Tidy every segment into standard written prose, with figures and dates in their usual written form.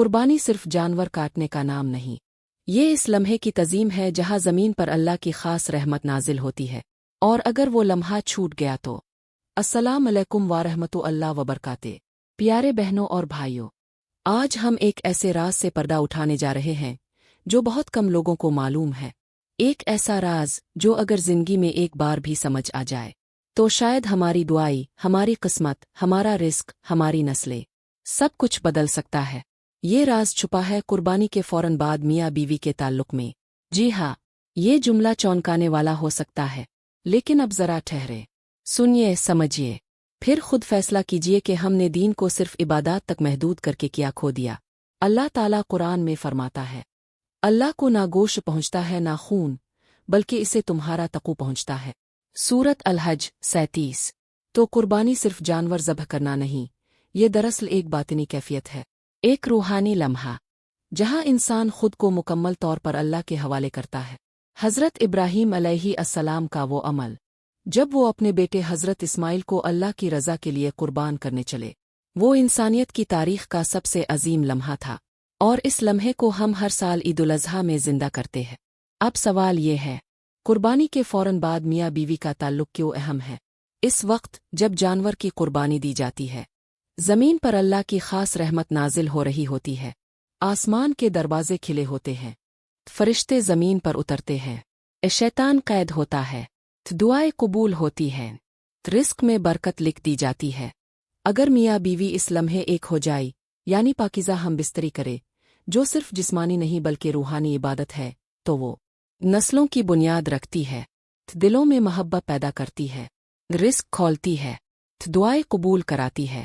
قربانی صرف جانور کاٹنے کا نام نہیں، یہ اس لمحے کی تزیم ہے جہاں زمین پر اللہ کی خاص رحمت نازل ہوتی ہے، اور اگر وہ لمحہ چھوٹ گیا تو السلام علیکم ورحمۃ اللہ وبرکاتہ۔ پیارے بہنوں اور بھائیوں، آج ہم ایک ایسے راز سے پردہ اٹھانے جا رہے ہیں جو بہت کم لوگوں کو معلوم ہے، ایک ایسا راز جو اگر زندگی میں ایک بار بھی سمجھ آ جائے تو شاید ہماری دعائی، ہماری قسمت، ہمارا رزق، ہماری نسلیں سب کچھ بدل سکتا ہے۔ یہ راز چھپا ہے قربانی کے فوراً بعد میاں بیوی کے تعلق میں۔ جی ہاں، یہ جملہ چونکانے والا ہو سکتا ہے، لیکن اب ذرا ٹھہرے، سنیے، سمجھیے، پھر خود فیصلہ کیجیے کہ ہم نے دین کو صرف عبادات تک محدود کر کے کیا کھو دیا۔ اللہ تعالیٰ قرآن میں فرماتا ہے، اللہ کو نہ گوشت پہنچتا ہے نہ خون، بلکہ اسے تمہارا تقوی پہنچتا ہے۔ سورۃ الحج 37۔ تو قربانی صرف جانور ذبح کرنا نہیں، یہ دراصل ایک باطنی کیفیت ہے، ایک روحانی لمحہ جہاں انسان خود کو مکمل طور پر اللہ کے حوالے کرتا ہے۔ حضرت ابراہیم علیہ السلام کا وہ عمل جب وہ اپنے بیٹے حضرت اسماعیل کو اللہ کی رضا کے لیے قربان کرنے چلے، وہ انسانیت کی تاریخ کا سب سے عظیم لمحہ تھا، اور اس لمحے کو ہم ہر سال عید الاضحیٰ میں زندہ کرتے ہیں۔ اب سوال یہ ہے، قربانی کے فوراً بعد میاں بیوی کا تعلق کیوں اہم ہے؟ اس وقت جب جانور کی قربانی دی جاتی ہے، زمین پر اللہ کی خاص رحمت نازل ہو رہی ہوتی ہے، آسمان کے دروازے کھلے ہوتے ہیں، فرشتے زمین پر اترتے ہیں، شیطان قید ہوتا ہے، دعائیں قبول ہوتی ہیں، رزق میں برکت لکھ دی جاتی ہے۔ اگر میاں بیوی اس لمحے ایک ہو جائے، یعنی پاکیزہ ہم بستری کرے، جو صرف جسمانی نہیں بلکہ روحانی عبادت ہے، تو وہ نسلوں کی بنیاد رکھتی ہے، دلوں میں محبت پیدا کرتی ہے، رزق کھولتی ہے، دعائیں قبول کراتی ہے،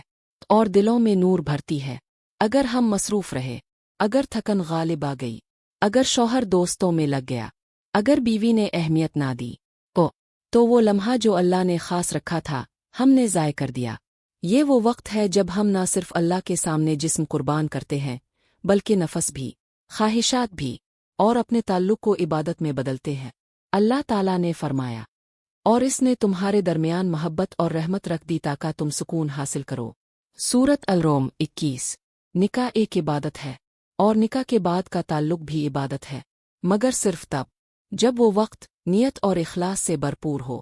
اور دلوں میں نور بھرتی ہے۔ اگر ہم مصروف رہے، اگر تھکن غالب آ گئی، اگر شوہر دوستوں میں لگ گیا، اگر بیوی نے اہمیت نہ دی، تو وہ لمحہ جو اللہ نے خاص رکھا تھا ہم نے ضائع کر دیا۔ یہ وہ وقت ہے جب ہم نہ صرف اللہ کے سامنے جسم قربان کرتے ہیں، بلکہ نفس بھی، خواہشات بھی، اور اپنے تعلق کو عبادت میں بدلتے ہیں۔ اللہ تعالیٰ نے فرمایا، اور اس نے تمہارے درمیان محبت اور رحمت رکھ دی تاکہ تم سکون حاصل کرو۔ سورۃ الروم 21۔ نکاح ایک عبادت ہے، اور نکاح کے بعد کا تعلق بھی عبادت ہے، مگر صرف تب جب وہ وقت نیت اور اخلاص سے بھرپور ہو۔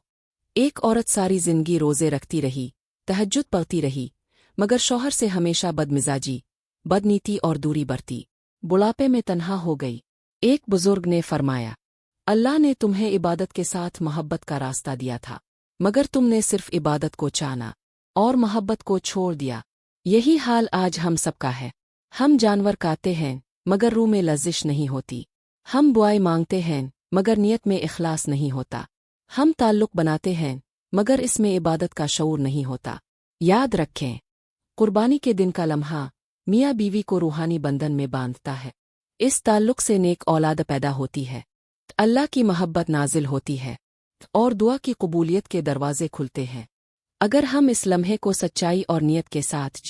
ایک عورت ساری زندگی روزے رکھتی رہی، تہجد پڑھتی رہی، مگر شوہر سے ہمیشہ بدمزاجی، بدنیتی اور دوری برتی، بڑھاپے میں تنہا ہو گئی۔ ایک بزرگ نے فرمایا، اللہ نے تمہیں عبادت کے ساتھ محبت کا راستہ دیا تھا، مگر تم نے صرف عبادت کو چانا اور محبت کو چھوڑ دیا۔ یہی حال آج ہم سب کا ہے۔ ہم جانور کاتے ہیں مگر روح میں لذش نہیں ہوتی، ہم دعائیں مانگتے ہیں مگر نیت میں اخلاص نہیں ہوتا، ہم تعلق بناتے ہیں مگر اس میں عبادت کا شعور نہیں ہوتا۔ یاد رکھیں، قربانی کے دن کا لمحہ میاں بیوی کو روحانی بندھن میں باندھتا ہے، اس تعلق سے نیک اولاد پیدا ہوتی ہے، اللہ کی محبت نازل ہوتی ہے، اور دعا کی قبولیت کے دروازے کھلتے ہیں۔ اگر ہم اس لمحے کو سچائی اور نیت کے ساتھ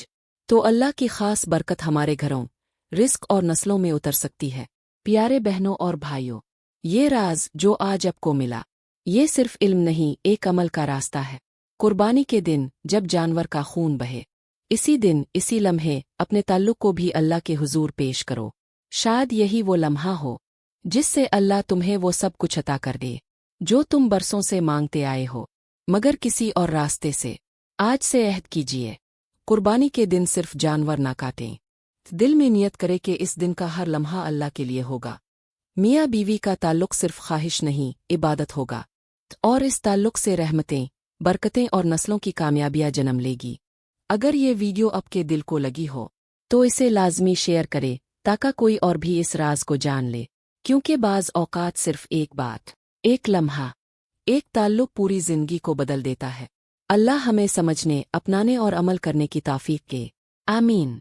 تو اللہ کی خاص برکت ہمارے گھروں، رزق اور نسلوں میں اتر سکتی ہے۔ پیارے بہنوں اور بھائیوں، یہ راز جو آج آپ کو ملا، یہ صرف علم نہیں، ایک عمل کا راستہ ہے۔ قربانی کے دن جب جانور کا خون بہے، اسی دن، اسی لمحے اپنے تعلق کو بھی اللہ کے حضور پیش کرو۔ شاید یہی وہ لمحہ ہو جس سے اللہ تمہیں وہ سب کچھ عطا کر دے جو تم برسوں سے مانگتے آئے ہو، مگر کسی اور راستے سے۔ آج سے عہد کیجیے، قربانی کے دن صرف جانور نہ کاٹیں، دل میں نیت کرے کہ اس دن کا ہر لمحہ اللہ کے لیے ہوگا۔ میاں بیوی کا تعلق صرف خواہش نہیں، عبادت ہوگا، اور اس تعلق سے رحمتیں، برکتیں اور نسلوں کی کامیابیاں جنم لے گی۔ اگر یہ ویڈیو آپ کے دل کو لگی ہو تو اسے لازمی شیئر کرے تاکہ کوئی اور بھی اس راز کو جان لے، کیونکہ بعض اوقات صرف ایک بات، ایک لمحہ، ایک تعلق پوری زندگی کو بدل دیتا ہے۔ اللہ ہمیں سمجھنے، اپنانے اور عمل کرنے کی توفیق دے، آمین۔